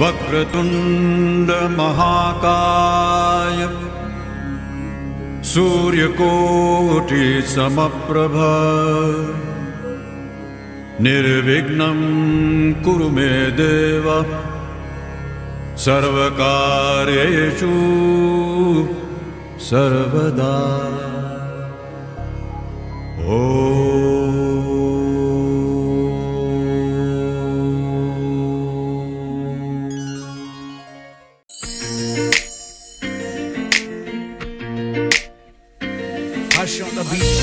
वक्रतुंड महाकाय सूर्यकोटि समप्रभ निर्विघ्नं कुरु मे देव सर्वकार्येषु सर्वदा। Hush on the beat.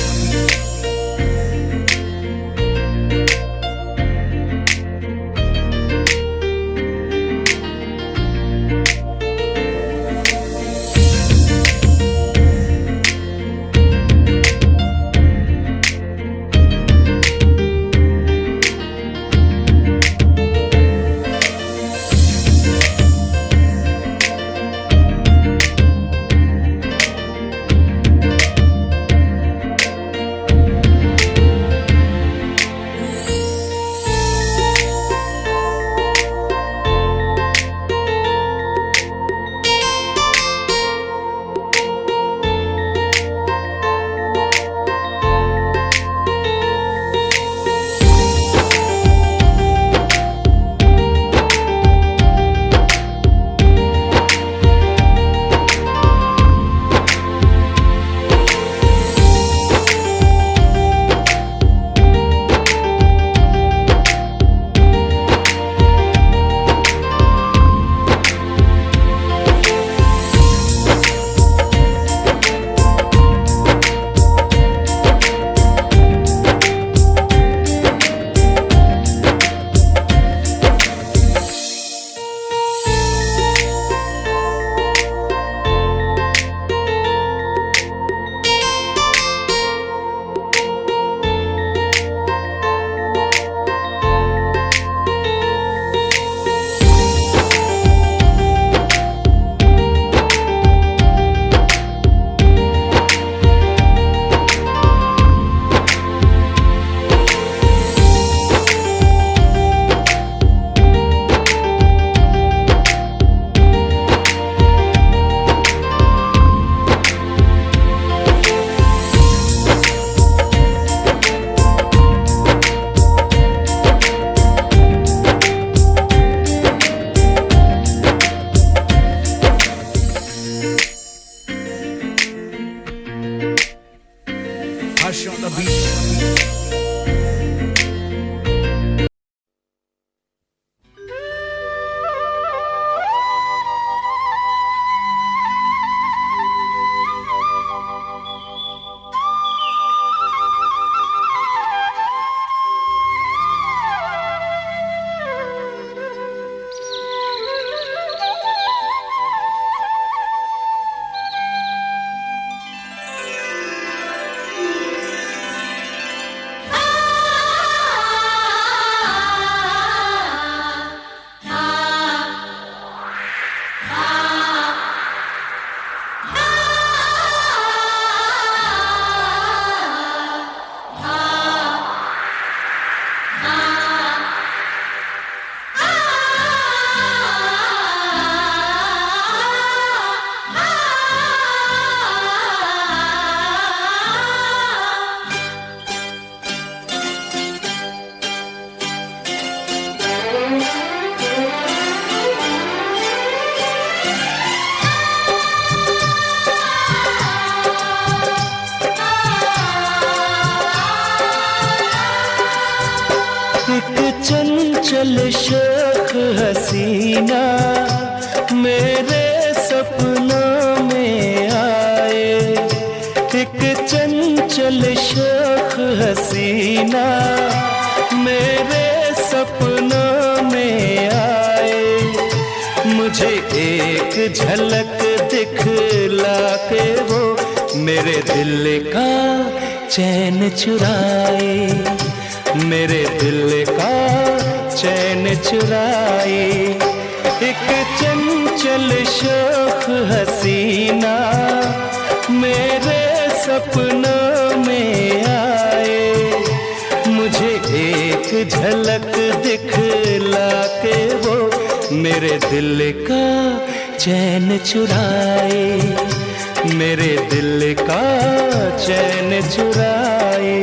Hush on the beat. चंचल शोख हसीना मेरे सपनों में आए, एक चंचल शोख हसीना मेरे सपनों में आए। मुझे एक झलक दिखला के वो मेरे दिल का चैन चुराए, मेरे दिल का चैन चुराए। एक चंचल शोख हसीना मेरे सपनों में आए, मुझे एक झलक दिखला के वो मेरे दिल का चैन चुराए, मेरे दिल का चैन चुराए।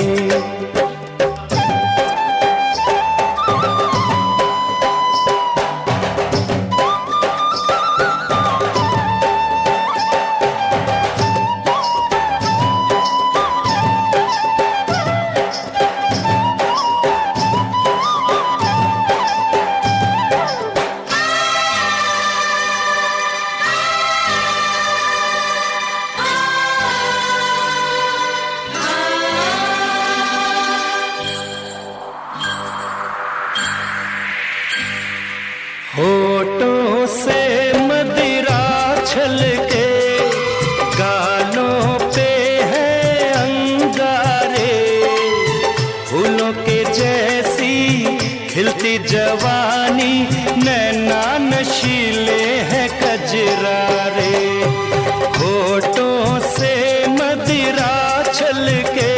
होठों से मदिरा छलके, गालों पे है अंगारे, फूलों के जैसी खिलती जवानी, नैना नशीले हैं कजरारे। होठों से मदिरा छलके,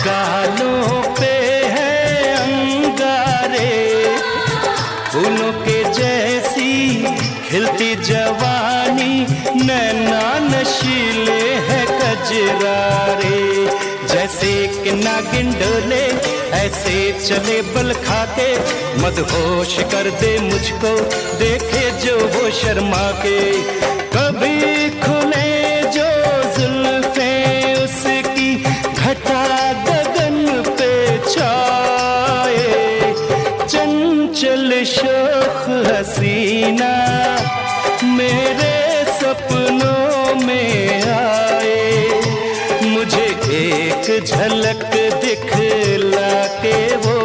गालों पे है अंगारे, फूलों के जैसी खिलती जवानी, नैना नशीले है कजरारे। जैसे कि नागिन डोले ऐसे चले बल खाके, मदहोश कर दे मुझको देखे जो वो शर्मा के। कभी खुले जो जुल्फे उसकी, घटा गगन पे छाए, चंचल शोख हसीना मेरे सपनों में आए। मुझे एक झलक दिखला के वो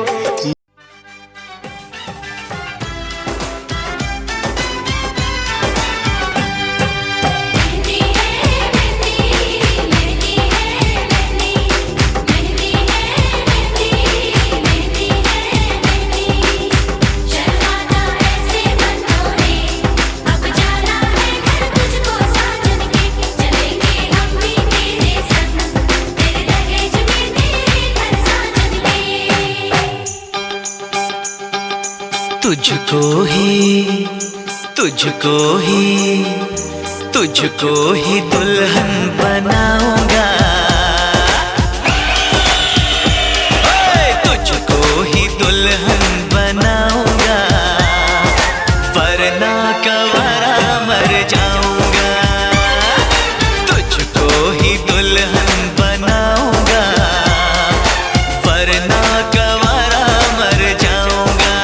तुझको ही, तुझको ही, तुझको ही दुल्हन बनाऊंगा, तुझको ही दुल्हन बनाऊंगा, वरना कवारा मर जाऊंगा। तुझको ही दुल्हन बनाऊंगा, वरना कवारा मर जाऊंगा।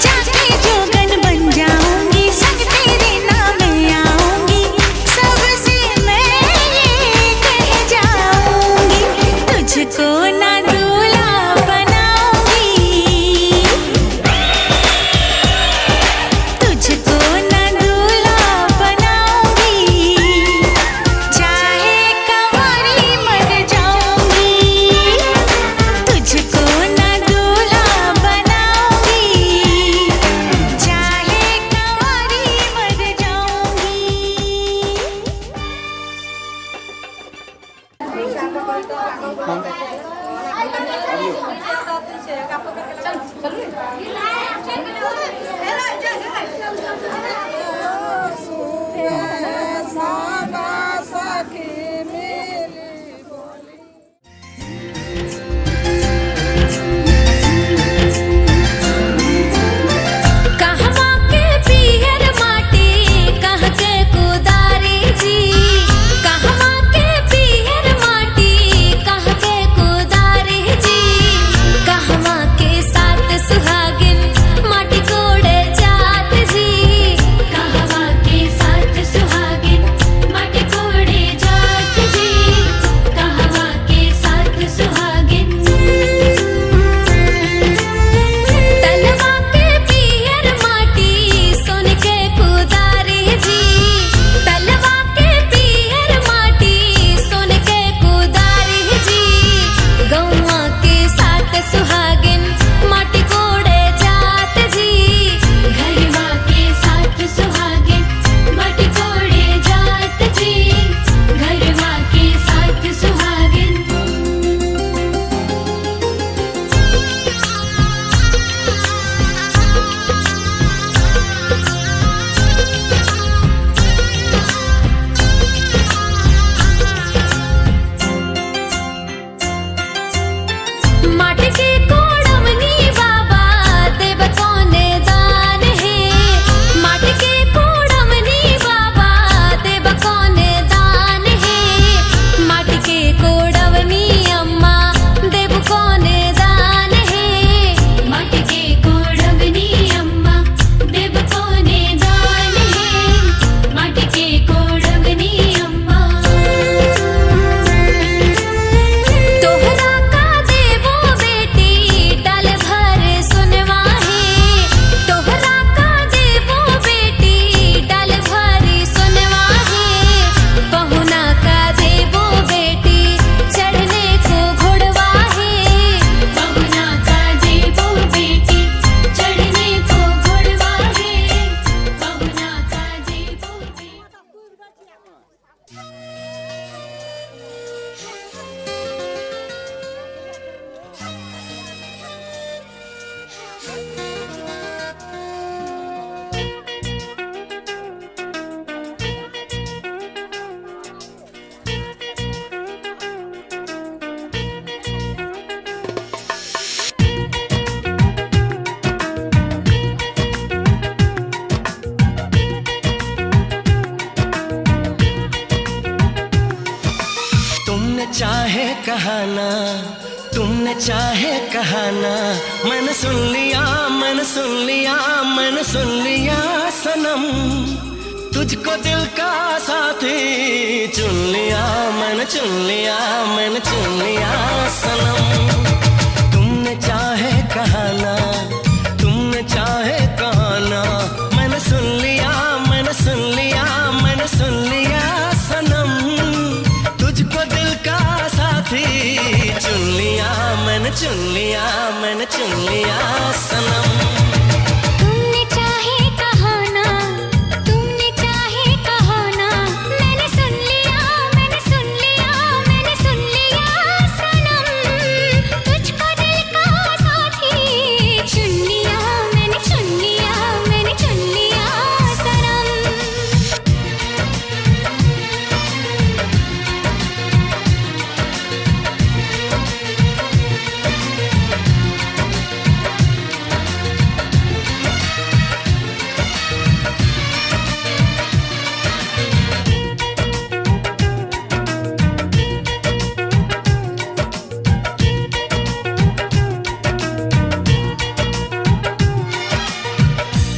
जाके जोगन बन जाऊंगी, संग तेरे नाम आऊंगी, सबसे मैं ये कह जाऊंगी, तुझको ना दूल्हा बनाऊंगी, तुझको चाहे कहाना, तुमने चाहे कहाना, मैंने सुन लिया, मैंने सुन लिया, मैंने सुन लिया सनम, तुझको दिल का साथी चुन लिया, मैंने चुन लिया, मैंने चुन लिया सनम। तुमने चाहे कहाना, तुमने चाहे कहाना, मैंने सुन लिया, मैंने सुन लिया, मैंने सुन लिया सनम, तुझको दिल का साथी चुन लिया, मैंने चुन लिया, मैंने चुन लिया सनम। तुमने चाहे कहाना, तुमने चाहे कहाना, मैंने सुन लिया, मैंने सुन लिया, मैंने सुन लिया सनम, तुझको दिल का साथी चुन लिया, मैंने चुन लिया, मैंने चुन लिया सनम।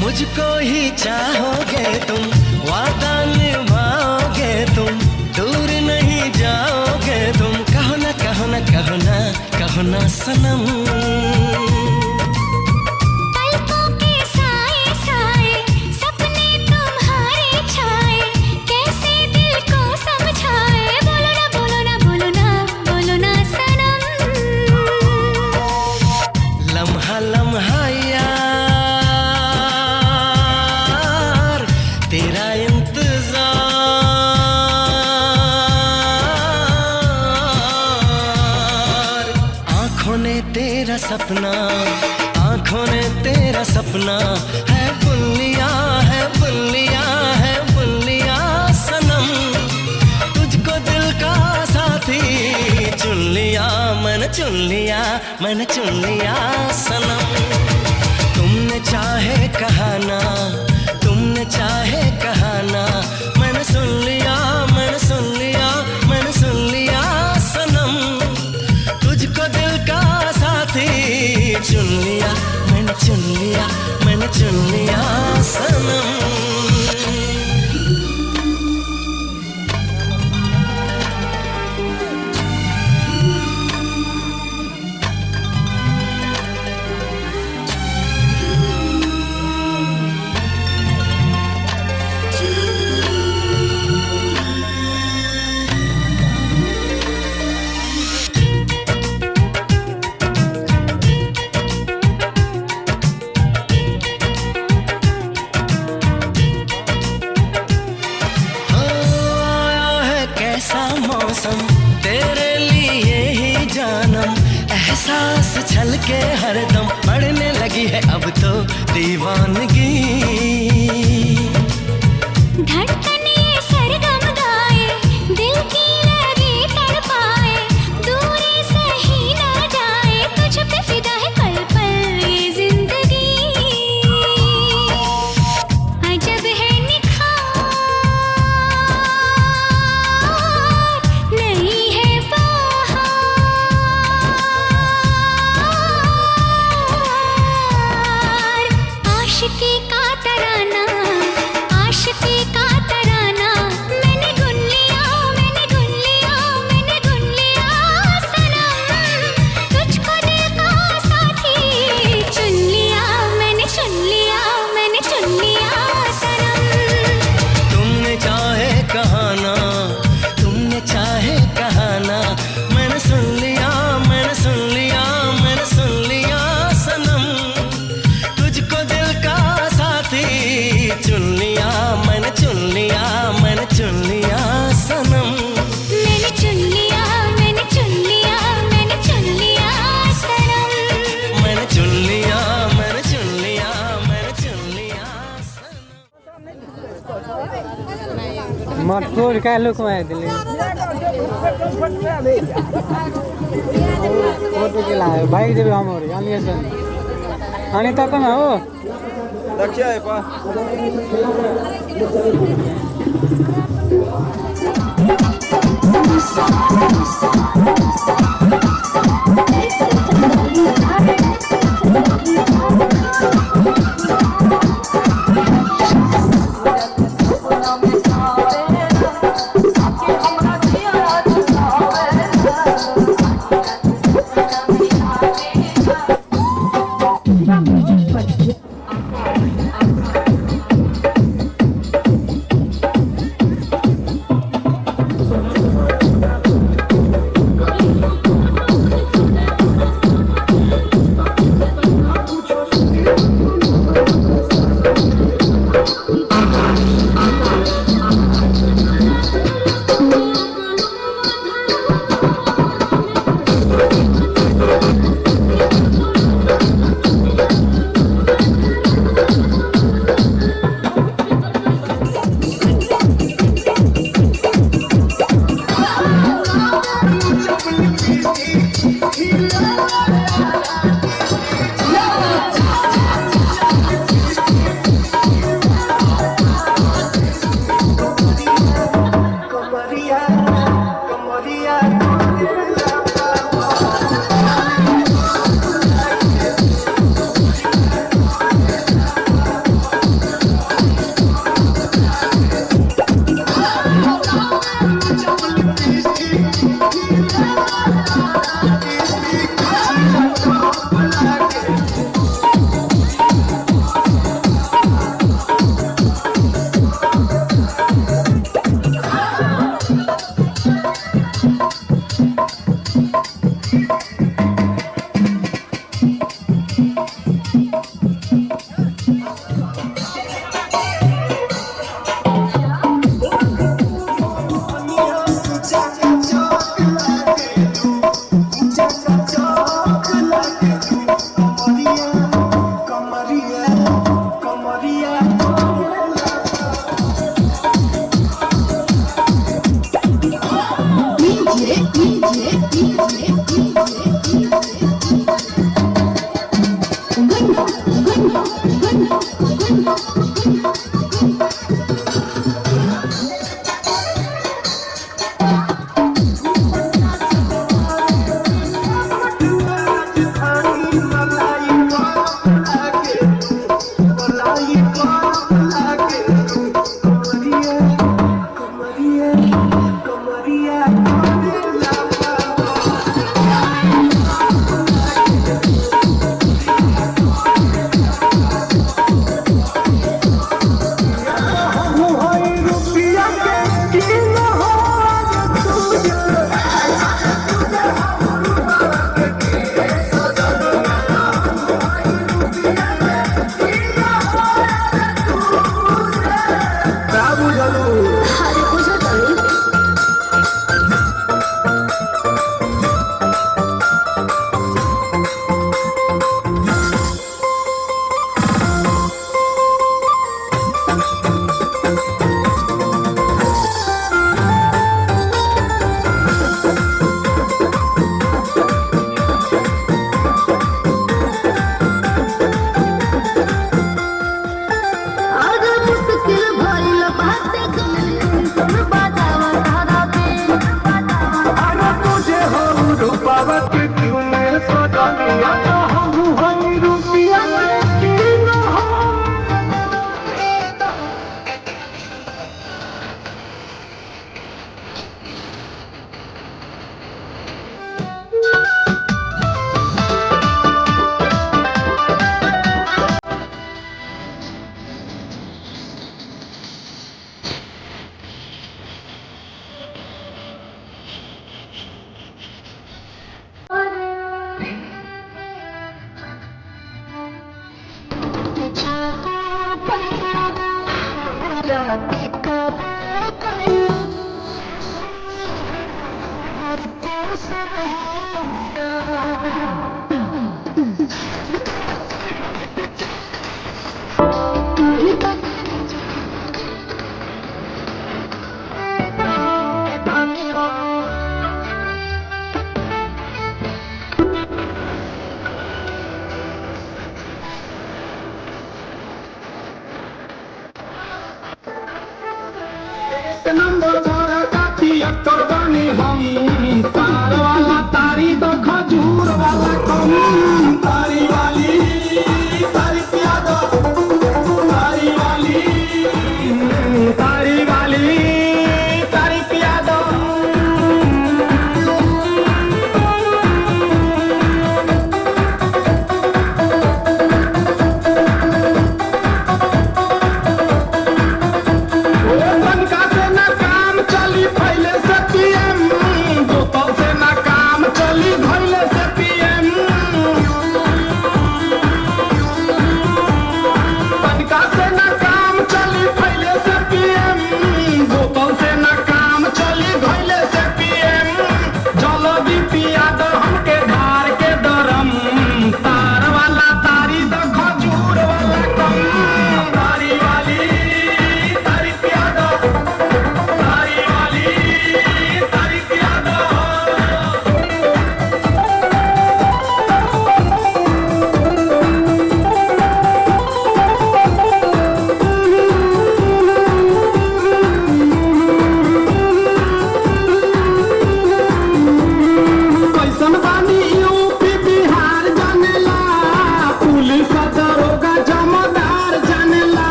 मुझको ही चाहोगे तुम, वादा निभाओगे तुम, दूर नहीं जाओगे तुम, कहो ना कहो ना कहो ना कहो ना सनम। पलकों के साए साए सपने तुम्हारे छाए, कैसे दिल को समझाए, बोलो ना बोलो ना बोलो ना बोलो ना सनम। लम्हा लम्हा यार तेरा इंतजार, आंखों ने तेरा सपना, आंखों ने तेरा सपना है बुन लिया, है बुन लिया, है बुन लिया सनम, तुझको दिल का साथी चुन लिया, मैंने चुन लिया, मैंने चुन लिया सनम। तुमने चाहे कहाना, तुमने चाहे कहाना, मैंने सुन लिया, मैंने सुन लिया, मैंने सुन लिया सनम, तुझको दिल का साथी चुन लिया, मैंने चुन लिया, मैंने चुन लिया सनम। कैसा मौसम तेरे लिए ही जानम, एहसास छलके हरदम, बढ़ने लगी है अब तो दीवानगी, धड़कन ये सरगम गाए, दिल की लगी तड़पाए, दूरी सही ना जाए, तुझ पे फिदा है पल पल ये जिंदगी, अजब है निखार, नहीं है बहार, आशिकी का तराना, आशिकी का तराना, मैंने गुन लिया, मैंने गुन लिया, मैंने गुन लिया सनम, तुझको दिल का साथी चुन लिया, मैंने चुन लिया, मैंने चुन लिया सनम। तुमने चाहे कहाना, तुमने चाहे कहाना, मैंने सुन लिया, मैंने सुन लिया, मैंने सुन लिया सनम, तुझको दिल का साथी चुन लिया, मैंने चुन लिया, मैंने चुन लिया सनम। मैंने चुन लिया, मैंने चुन लिया, मैंने चुन लिया सनम। मैंने चुन लिया, मैंने चुन लिया, मैंने चुन लिया सनम। मटकोर का लुक में दिले फोटो के लाए बाइक देबे हमर अलिएसन अनि त कमा हो दक्षिया है पा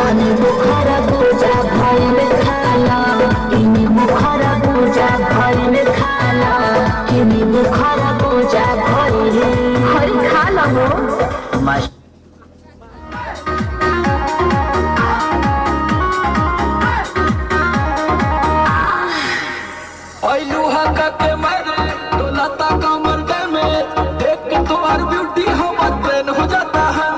रानी बुखारा पूजा भइल खाला किनी बुखारा पूजा भइल खाला किनी बुखारा पूजा भइल हरि खाला हो के मारे तो लता कमर दे में देख के तुम्हार ब्यूटी हम ट्रेन हो जाता है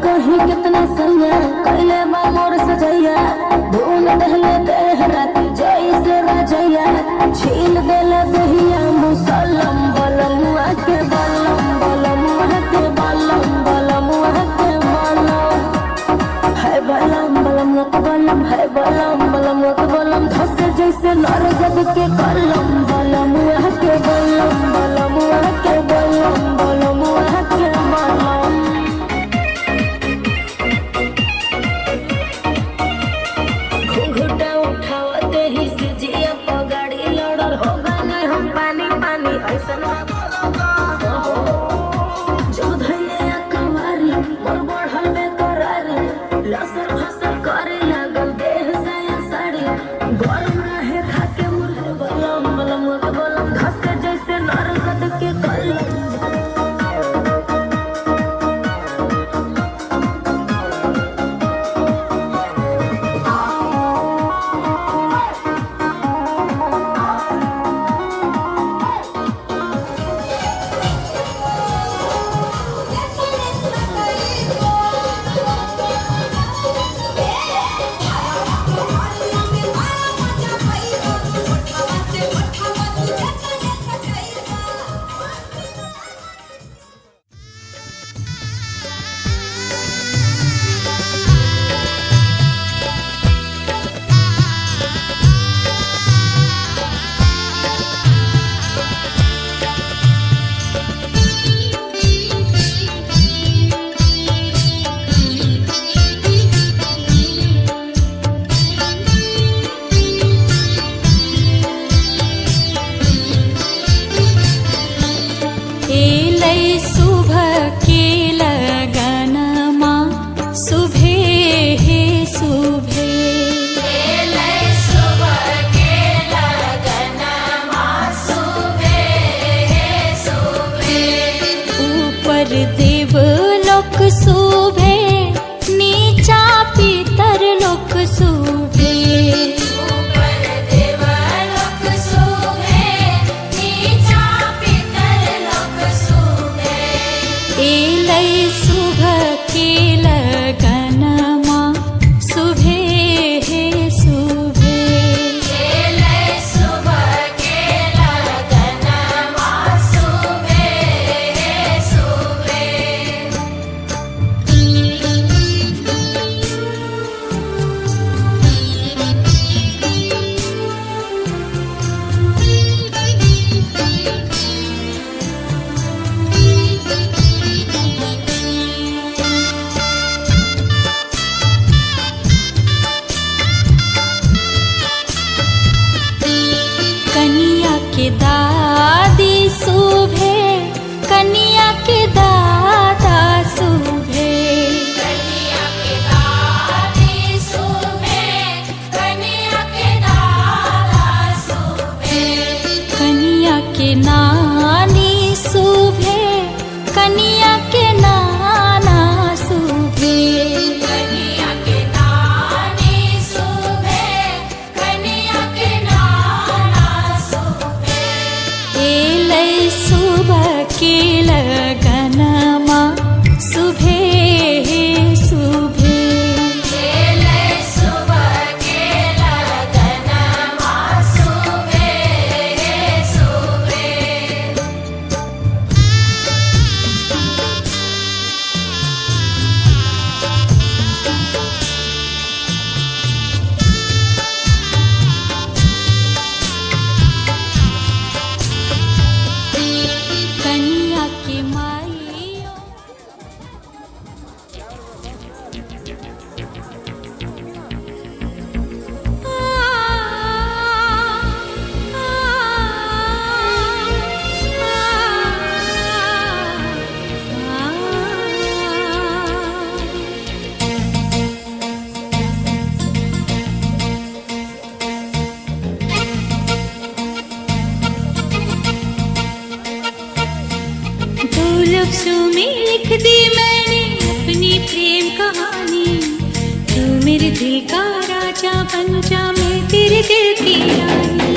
कहीं कितना सही है कैले मोर सजा दिल का राजा बन जा, मैं तेरे दिल की रानी।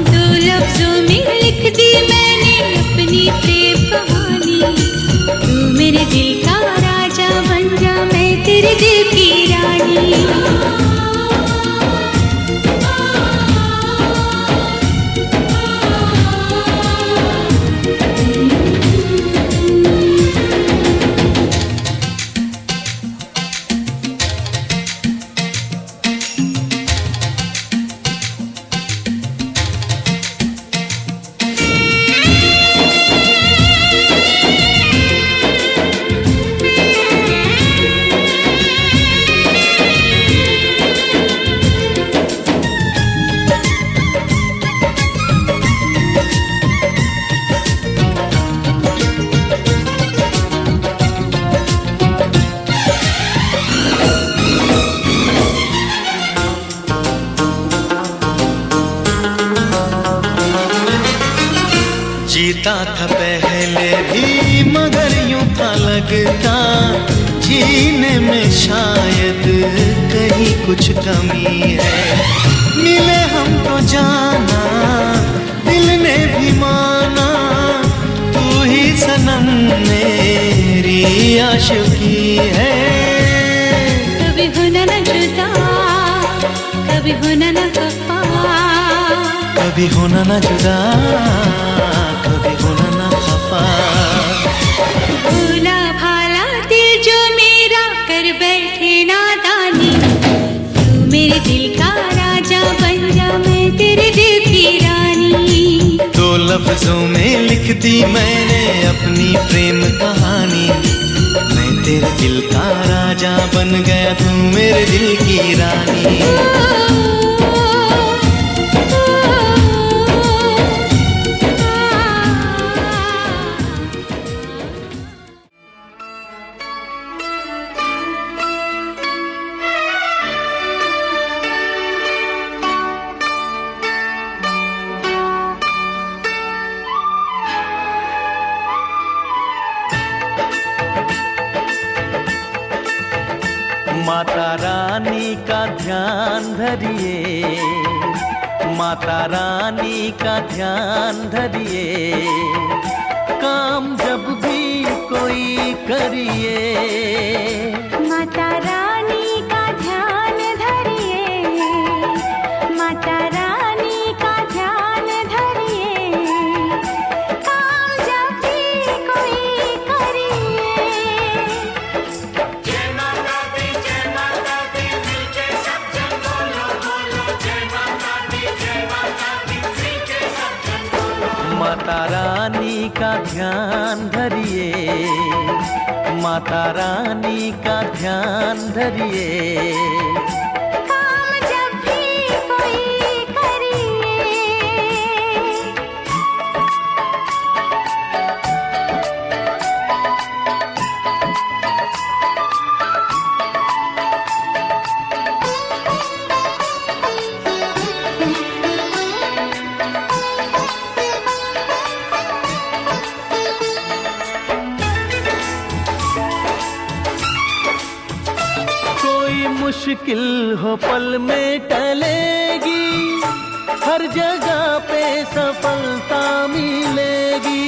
दो लफ्जों में लिख दी मैंने अपनी प्रेम कहानी। तू मेरे दिल का राजा बन जा, मैं तेरे दिल की रानी। जीता था पहले भी मगर यूं था लगता, जीने में शायद कहीं कुछ कमी है। मिले हमको जाना दिल ने भी माना, तू ही सनम मेरी आशिकी है। कभी होना न जुदा, कभी होना न खफा, कभी होना न जुदा, कभी होना न खफा। भोला भाला दिल जो मेरा कर बैठे नादानी। तू मेरे दिल का राजा बन जा, मैं तेरे दिल की रानी। दो लफ्जों में लिख दी मैंने अपनी प्रेम कहानी। मैं तेरे दिल का राजा बन गया, तू मेरे दिल की रानी। माता रानी का ध्यान धरिए, माता रानी का ध्यान धरिए, काम जब भी कोई करिए। माता रानी का ध्यान धरिए, माता रानी का ध्यान धरिए, काम जब भी कोई करिए। जय माता दी, जय माता दी, मिलके सब जन बोलो बोलो। जय माता दी, जय माता दी, मिलके सब जन बोलो। माता रानी का ध्यान धरिए, माता रानी का ध्यान धरिए, काम जब भी कोई करिए। मुश्किल हो पल में टलेगी, हर जगह पे सफलता मिलेगी।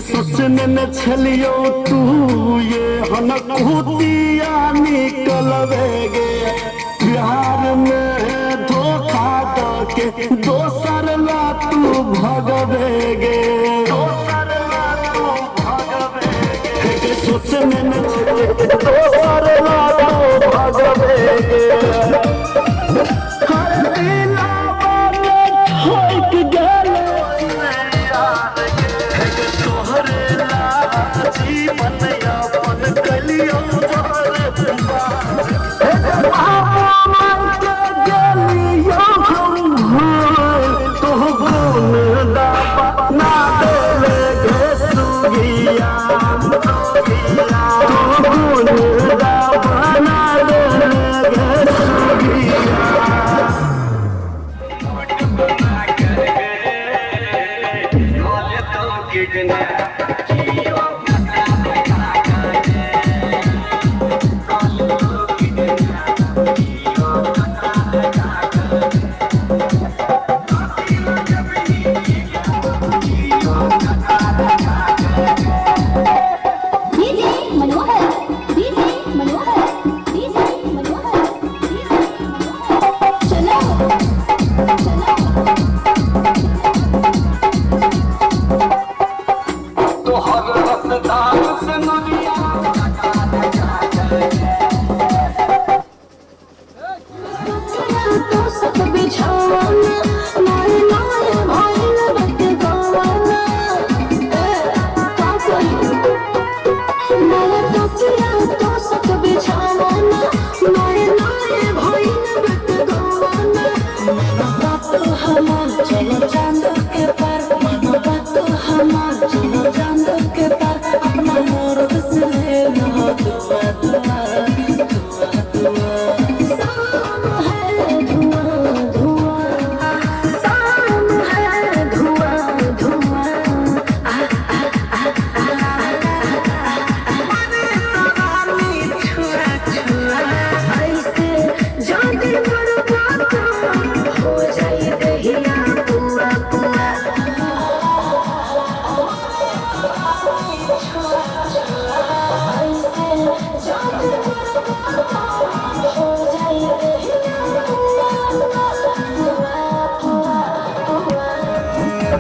सोचने न छलियो तू ये हनकुतिया निकलवेगे, प्यार में धोखा दके दोसर ला तू भगवेगे, दोसर ला तू भगवेगे। सोचने न छलियो दोसर ला तू भगवेगे। हर दिलावा में ठोक गेले जीवन यापन कलियो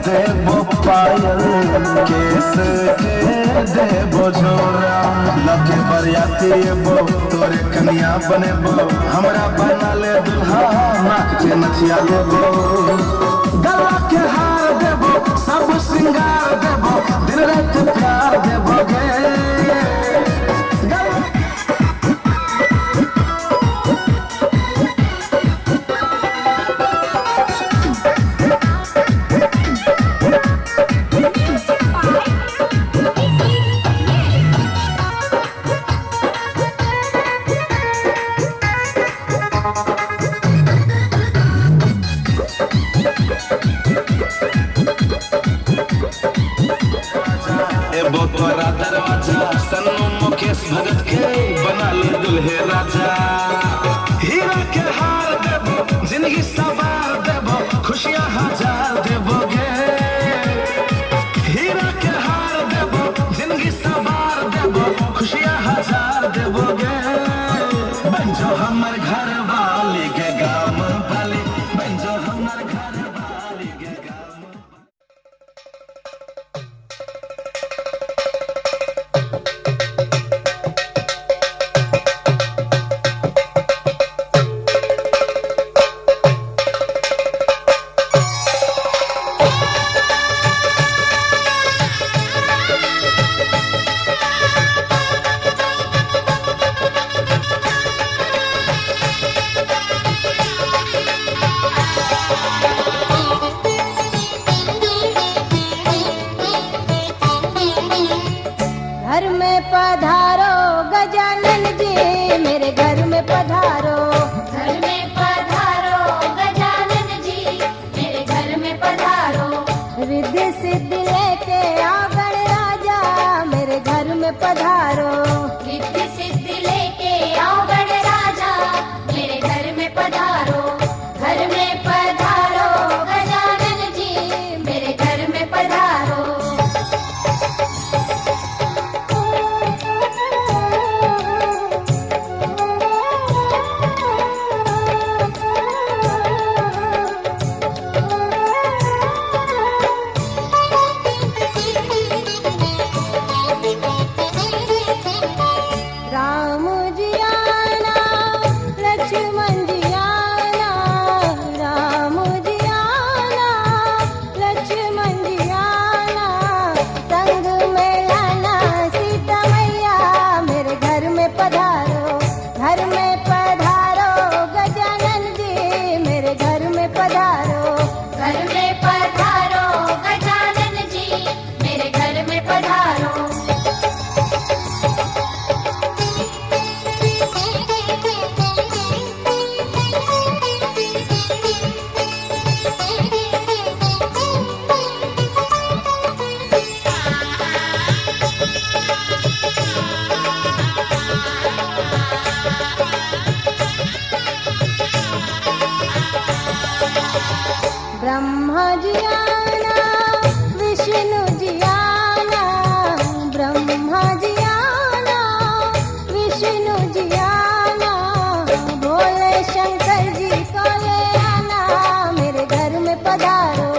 देवो पायल केस के देवो झोरा लगे बरियाती बो तोरे कन्या बने बो हमरा बना ले दुल्हा नाक के नथिया लेबो गला के हार देबो सब श्रृंगार देबो दिन रात प्यार देबो गे तोरा दरवाजा सन्नू मुकेश भगत के बना ले दुल्हे राजा हीरा के हार देबो जिंदगी सवार देबो खुशियां हजार देबो गे हीरा के हार देबो जिंदगी सवार देबो खुशियां हजार देबो गे बन जो हमर घर वाली के गाम वाली बन जो हमर घर वाली के गाम घर में पधारो गजानन जी मेरे घर में पधारो घर में पधारो गजानन जी मेरे घर में पधारो रिद्धि सिद्धि लेके आओ गणराजा मेरे घर में पधारो रिद्धि सिद्धि लेके आओ गणराजा मेरे घर में पधारो घर में पधारो गजानन जी मेरे घर में पधारो राम जी आना लक्ष्मण जी आना राम जी आना लक्ष्मण जी आना संग में लाना सीता मैया मेरे घर में पधारो घर में पधारो गजानन जी मेरे घर में पधारो घर में पधारो गजानन जी मेरे घर में पधारो ब्रह्मा जी आना विष्णु जी आना ब्रह्मा जी आना विष्णु जी आना भोले शंकर जी को ले आना मेरे घर में पधारो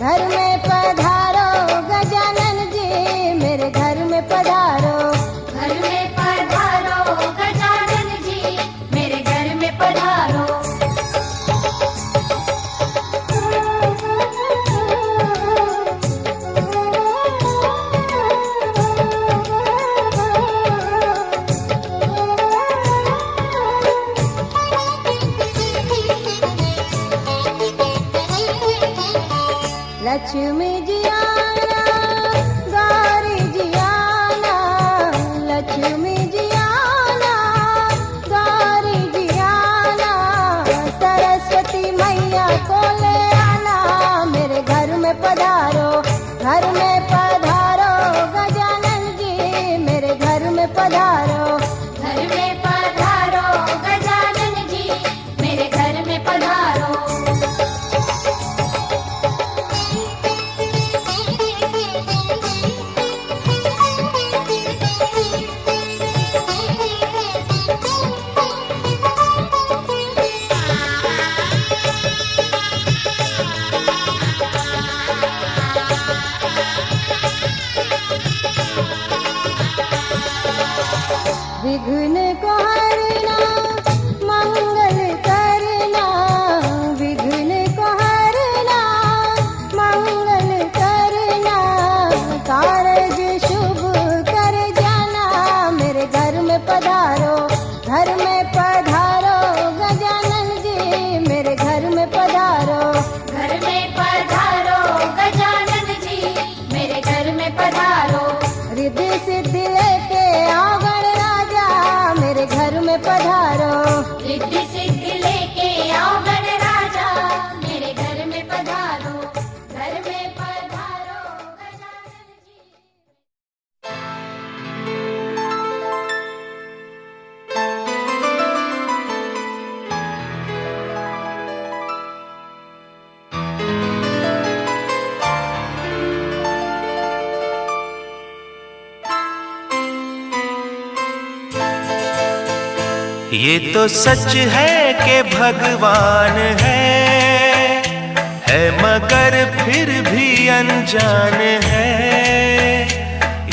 घर में पधारो गजानन जी मेरे घर में पधारो घर में पधारो गजानन जी मेरे घर में पधारो लक्ष्मी जी आना गौरी जी आना लक्ष्मी जी आना गौरी जी आना सरस्वती मैया को ले आना मेरे घर में पधारो घर में पधारो गजानन जी मेरे घर में पधारो घर में पधारो गजानन जी मेरे घर में पधारो विघ्न को हरना मंगल करना, विघ्न को हरना मंगल करना, कारज शुभ कर जाना। मेरे घर में पधारो, घर में पधारो गजानन जी, मेरे घर में पधारो, घर में पधारो गजानन जी, मेरे घर में पधारो। रिद्धि सिद्धि लेके आओ गणराजा, मेरे घर में पधारो, रिद्धि सिद्धि लेके आओ गणराजा, मेरे घर में पधारो, घर में पधारो गजानन जी। ये तो सच है कि भगवान है मगर फिर भी अनजान है।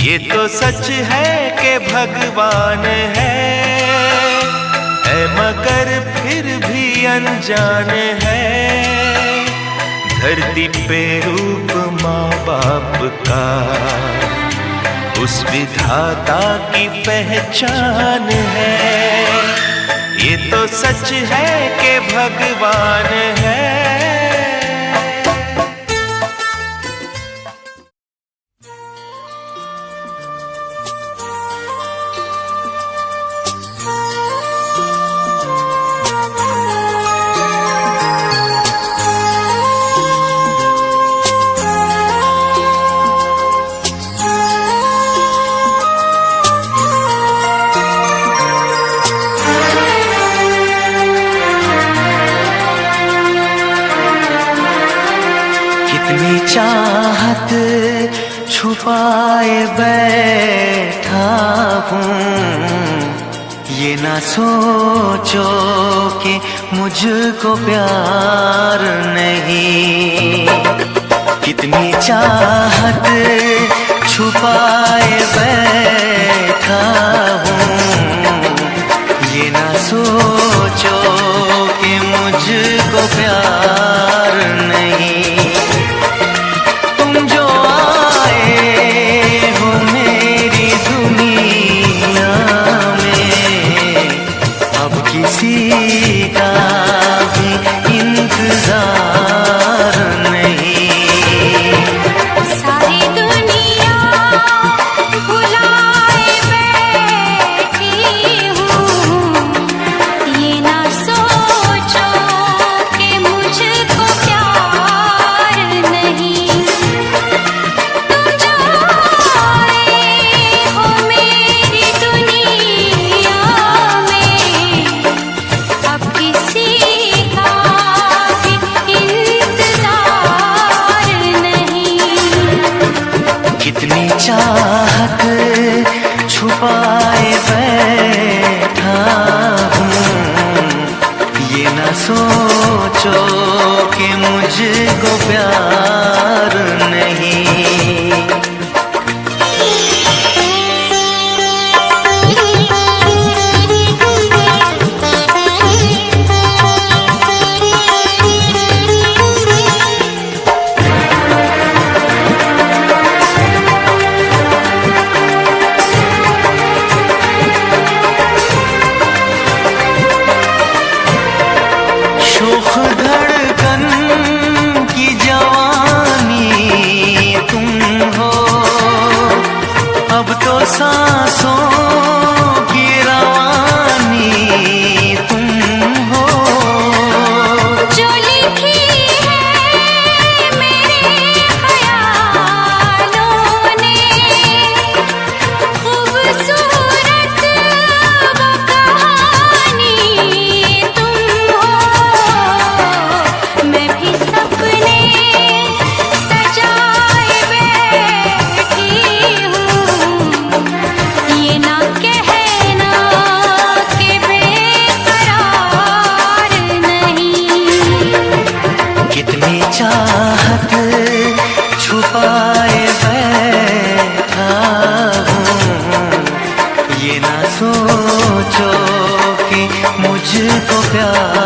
ये तो सच है कि भगवान है मगर फिर भी अनजान है। धरती पे रूप माँ बाप का उस विधाता की पहचान है। ये तो सच है कि भगवान है। चाहत छुपाए बैठा हूँ, ये ना सोचो कि मुझको प्यार नहीं। कितनी चाहत छुपाए बैठा हूँ, ये ना सोचो कि मुझको प्यार नहीं। किसी का भी इंतजार नहीं। सारी दुनिया बुलाए बैठी हूँ, ये ना सोचो कि मुझको प्यार नहीं। तुम जो आए हो मेरी दुनिया में, अब किसी का भी इंतजार नहीं। कितनी चाहत छुपाए बैठा हूँ, ये ना सोचो कि मुझको प्यार नहीं। शोख धड़कन की जवानी तुम हो, अब तो सांसों की रवानी तुम हो। जो लिखी है मेरे ख्यालों ने, खूबसूरत वो कहानी तुम हो। मैं भी सपने सजाए बैठी हूँ, ये ना ये ना सोचो कि मुझको प्यार